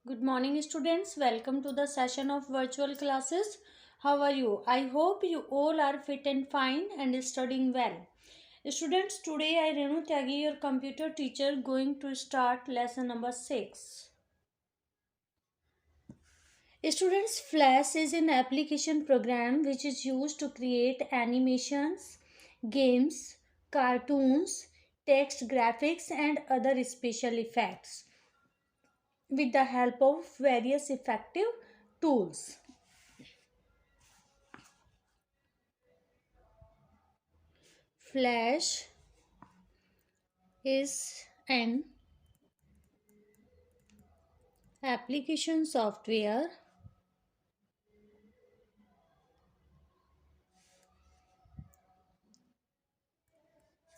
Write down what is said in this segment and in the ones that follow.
Good morning, students. Welcome to the session of virtual classes. How are you? I hope you all are fit and fine and studying well. Students, today I Renu Tyagi, your computer teacher, going to start lesson number 6. Students, Flash is an application program which is used to create animations, games, cartoons, text graphics, and other special effects with the help of various effective tools. Flash is an application software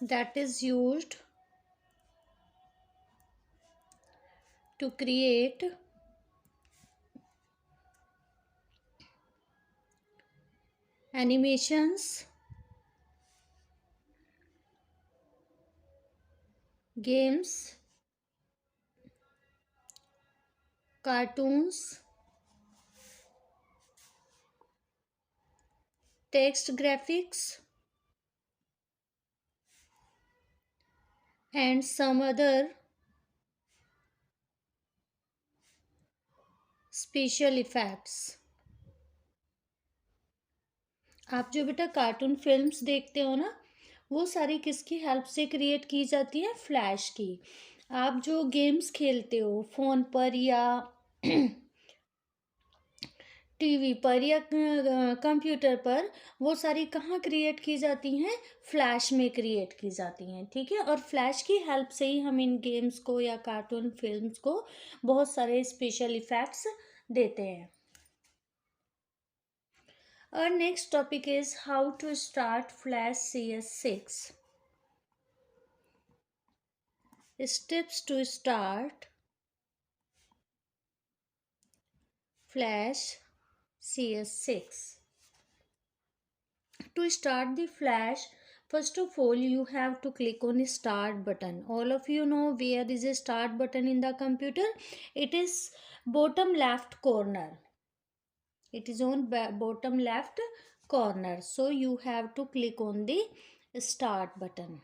that is used to create animations, games, cartoons, text graphics, and some other special effects. आप जो बेटा cartoon films देखते हो ना, वो सारी किसकी help से क्रिएट की जाती है? फ्लैश की. आप जो गेम्स खेलते हो फ़ोन पर या टीवी पर या कंप्यूटर पर, वो सारी कहाँ क्रिएट की जाती हैं? फ्लैश में क्रिएट की जाती हैं. ठीक है, और फ्लैश की हेल्प से ही हम इन गेम्स को या कार्टून फिल्म्स को बहुत सारे स्पेशल इफेक्ट्स देते हैं. Our next topic is how to start Flash CS6. Steps to start Flash CS6. To start the Flash, first of all you have to click on the start button. All of you know where is a start button in the computer. It is bottom left corner. It is on bottom left corner. So you have to click on the start button.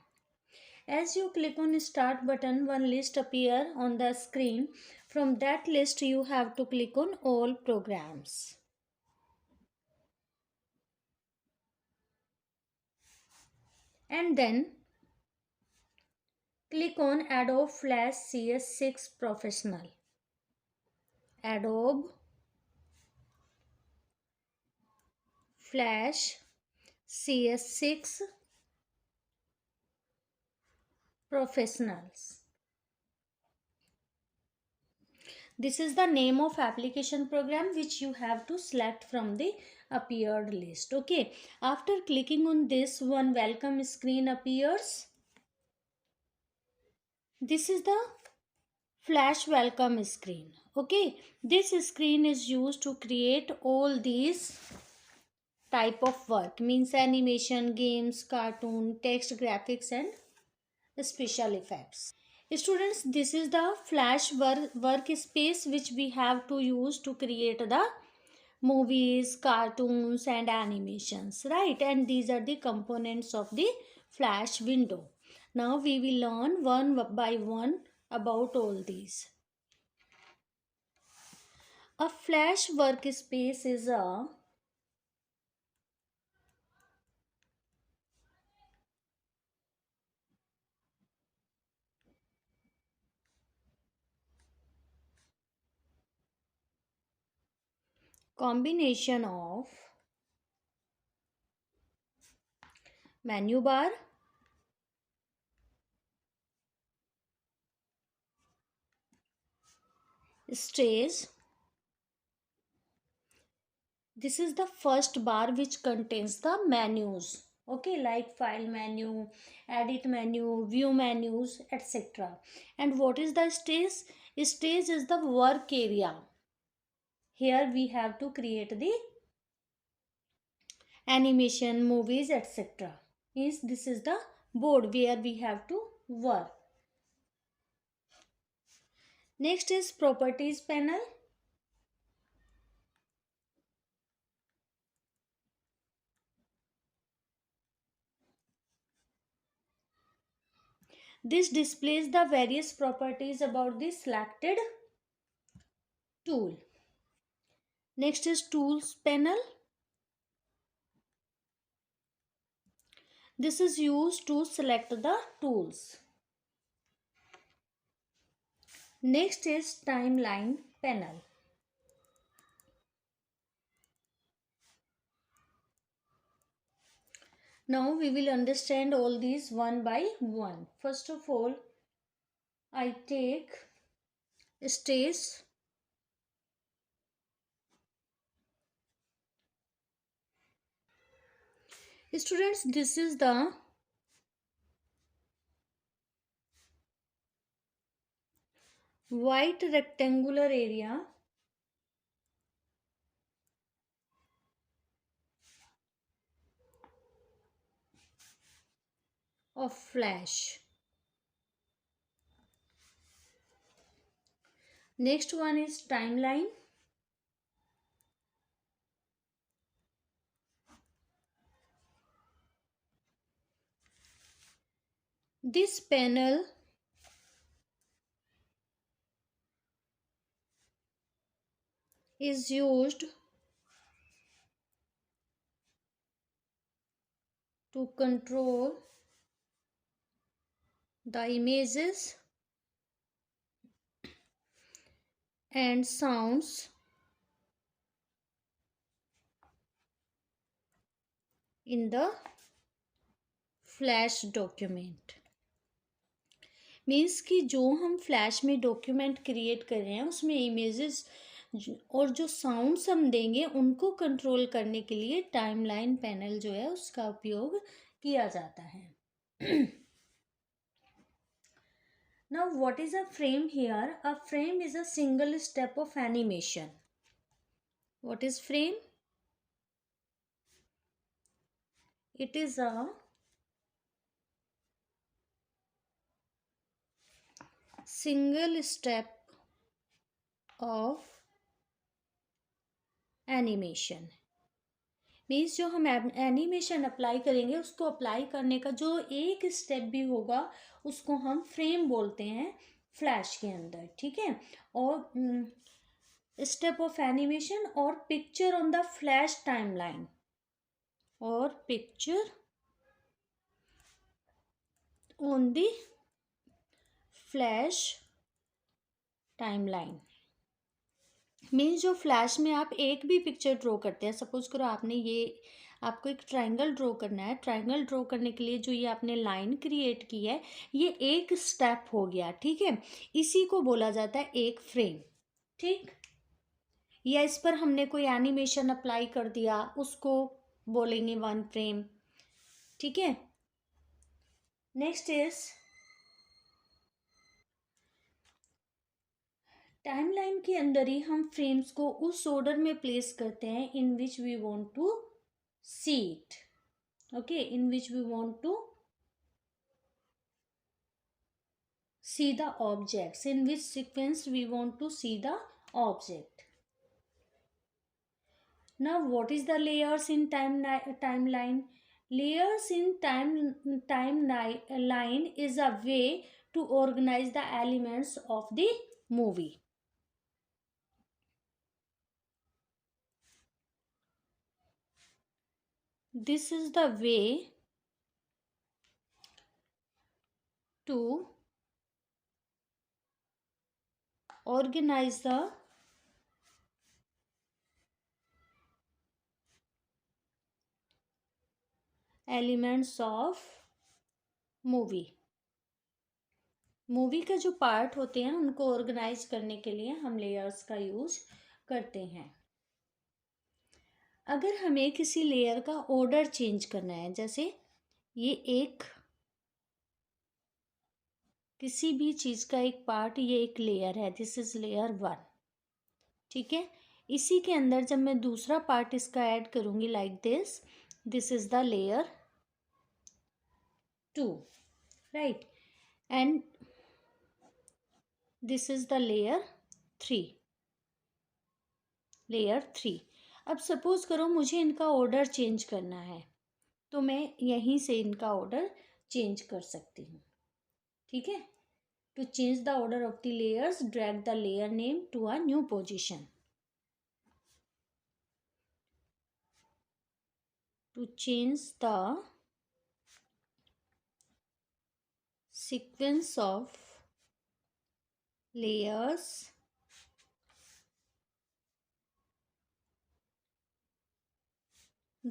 As you click on start button, one list appear on the screen. From that list you have to click on all programs. And then click on Adobe Flash CS6 Professional. Adobe Flash CS6 Professionals. This is the name of application program which you have to select from the appeared list. Okay. After clicking on this, one welcome screen appears. This is the Flash welcome screen. Okay. This screen is used to create all these type of work. Means animation, games, cartoon, text graphics and special effects. Students, this is the Flash workspace which we have to use to create the movies, cartoons and animations, right? And these are the components of the Flash window. Now we will learn one by one about all these. A Flash workspace is a combination of menu bar, stage. This is the first bar which contains the menus. Okay, like file menu, edit menu, view menus, etc. And what is the stage? Stage is the work area. Here we have to create the animation, movies, etc. Means this is the board where we have to work. Next is properties panel. This displays the various properties about the selected tool. Next is tools panel. This is used to select the tools. Next is timeline panel. Now we will understand all these one by one. First of all, I take stage. Students, this is the white rectangular area of flash. Next one is timeline. This panel is used to control the images and sounds in the flash document. Means कि जो हम flash में document create कर रहे हैं उसमें images और जो साउंड्स हम देंगे उनको कंट्रोल करने के लिए टाइमलाइन पैनल जो है उसका उपयोग किया जाता है. Now what is a frame here? A frame is a single step of animation. What is frame? It is a single step of animation. Means जो हम एनिमेशन अप्लाई करेंगे उसको अप्लाई करने का जो एक स्टेप भी होगा उसको हम फ्रेम बोलते हैं फ्लैश के अंदर. ठीक है. और स्टेप ऑफ एनिमेशन और picture on the flash timeline और picture on the flash timeline. Means जो फ्लैश में आप एक भी पिक्चर ड्रॉ करते हैं, सपोज करो आपने ये आपको एक ट्रायंगल ड्रॉ करना है. ट्रायंगल ड्रॉ करने के लिए जो ये आपने लाइन क्रिएट की है ये एक स्टेप हो गया. ठीक है. इसी को बोला जाता है एक फ्रेम. ठीक. या इस पर हमने कोई एनिमेशन अप्लाई कर दिया उसको बोलेंगे वन फ्रेम. ठीक है. नेक्स्ट इज टाइमलाइन के अंदर ही हम फ्रेम्स को उस ऑर्डर में प्लेस करते हैं in which we want to see it. Okay. In which we want to see the objects, in which sequence we want to see the object. Now what is the layers in timeline? Layers in timeline is a way to organize the elements of the movie. This is the way to organize the elements of movie. Movie का जो part होते हैं उनको organise करने के लिए हम layers का यूज करते हैं. अगर हमें किसी लेयर का ऑर्डर चेंज करना है, जैसे ये एक किसी भी चीज़ का एक पार्ट, ये एक लेयर है, दिस इज लेयर 1. ठीक है. इसी के अंदर जब मैं दूसरा पार्ट इसका ऐड करूँगी like this is the layer 2. Right. And this is the layer 3. Layer 3. अब सपोज करो मुझे इनका ऑर्डर चेंज करना है तो मैं यहीं से इनका ऑर्डर चेंज कर सकती हूँ. ठीक है. To change the order of the layers, drag the layer name to a new position. To change the sequence of layers,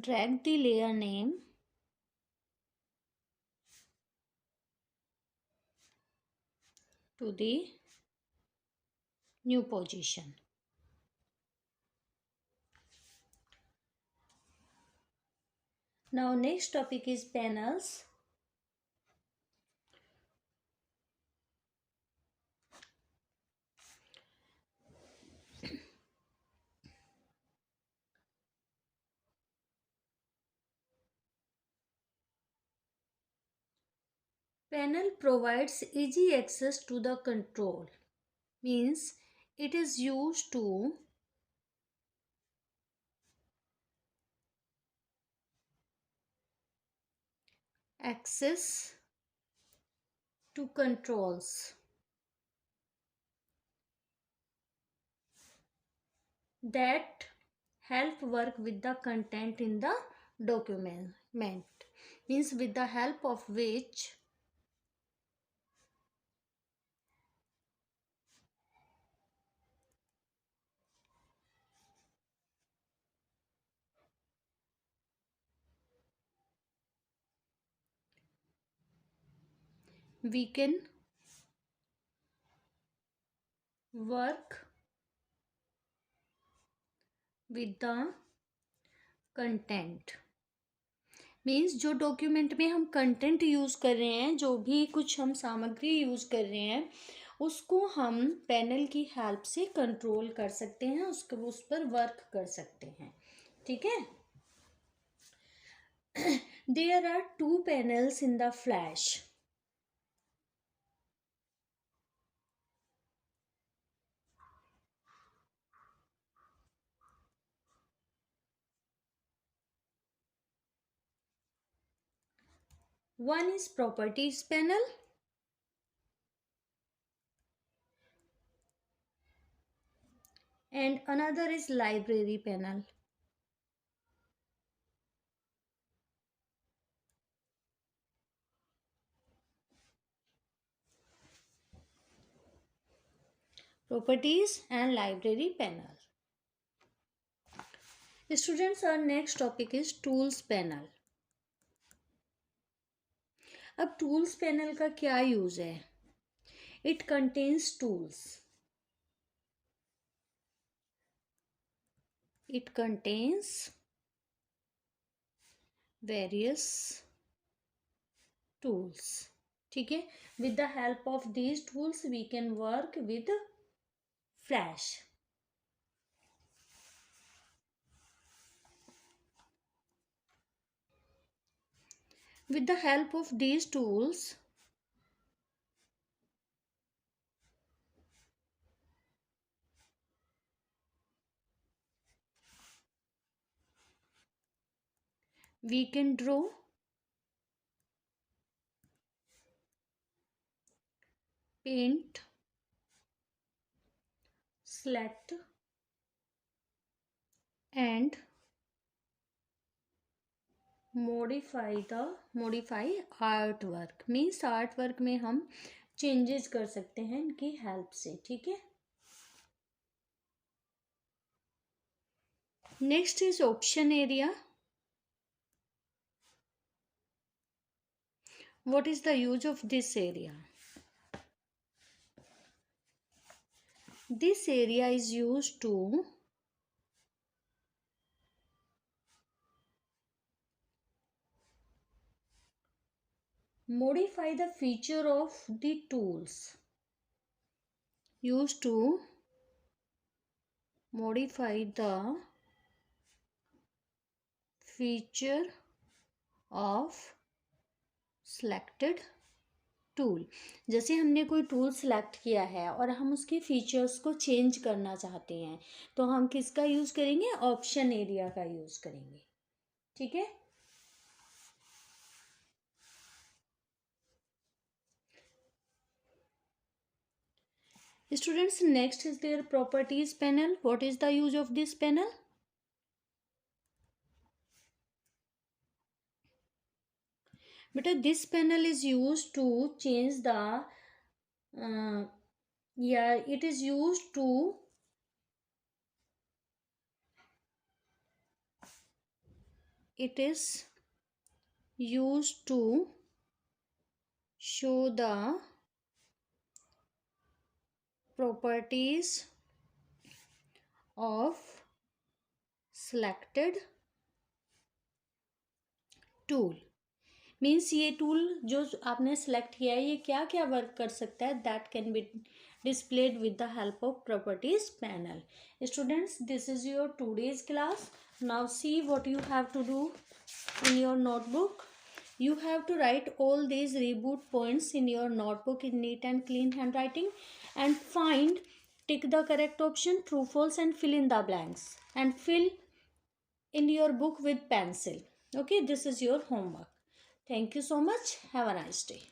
drag the layer name to the new position. Now next topic is panels. Panel provides easy access to the control. Means it is used to access to controls that help work with the content in the document. Means with the help of which we can work with the content. Means जो document में हम content use कर रहे हैं, जो भी कुछ हम सामग्री यूज़ कर रहे हैं, उसको हम पैनल की हेल्प से कंट्रोल कर सकते हैं, उसको उस पर वर्क कर सकते हैं. ठीक है. There are 2 panels in the flash. One is properties panel and another is library panel. Properties and library panel. Students, our next topic is tools panel. अब tools panel का क्या यूज है? It contains tools. It contains various tools. ठीक है. With the help of these tools we can work with Flash. With the help of these tools we can draw, paint, select and modify artwork. Means artwork में हम changes कर सकते हैं इनकी help से. ठीक है. Next is option area. What is the use of this area? This area is used to modify the feature of the tools. Used to modify the feature of selected tool. जैसे हमने कोई tool select किया है और हम उसके features को change करना चाहते हैं, तो हम किसका यूज़ करेंगे? ऑप्शन एरिया का यूज़ करेंगे. ठीक है. Students, next is their properties panel. What is the use of this panel? But this panel is used to change the yeah, it is used to it is used to show the properties of selected tool. Means ये tool जो आपने select किया है ये क्या क्या work कर सकता है, that can be displayed with the help of properties panel. Students, this is your today's class. Now see what you have to do in your notebook. You have to write all these reboot points in your notebook in neat and clean handwriting and find, tick the correct option, true, false, and fill in the blanks and fill in your book with pencil. Okay, this is your homework. Thank you so much. Have a nice day.